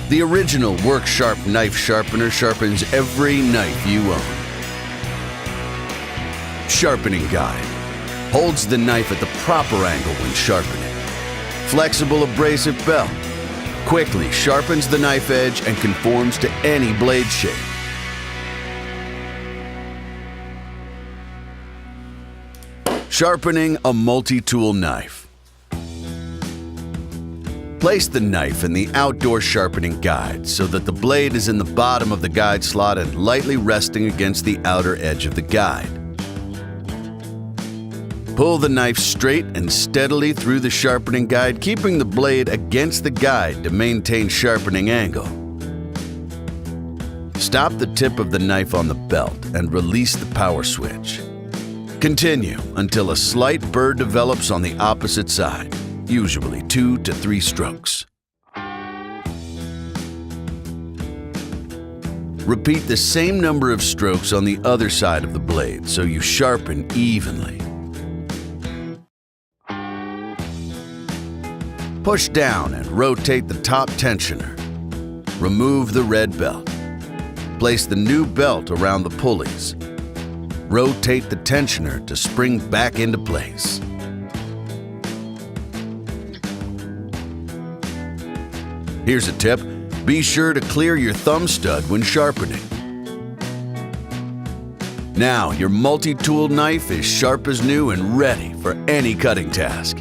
The original work-sharp knife sharpener sharpens every knife you own. Sharpening guide holds the knife at the proper angle when sharpening. Flexible abrasive belt quickly sharpens the knife edge and conforms to any blade shape. Sharpening a multi-tool knife. Place the knife in the outdoor sharpening guide so that the blade is in the bottom of the guide slot and lightly resting against the outer edge of the guide. Pull the knife straight and steadily through the sharpening guide, keeping the blade against the guide to maintain sharpening angle. Stop the tip of the knife on the belt and release the power switch. Continue until a slight burr develops on the opposite side, usually 2 to 3 strokes. Repeat the same number of strokes on the other side of the blade so you sharpen evenly. Push down and rotate the top tensioner. Remove the red belt. Place the new belt around the pulleys. Rotate the tensioner to spring back into place. Here's a tip. Be sure to clear your thumb stud when sharpening. Now your multi-tool knife is sharp as new and ready for any cutting task.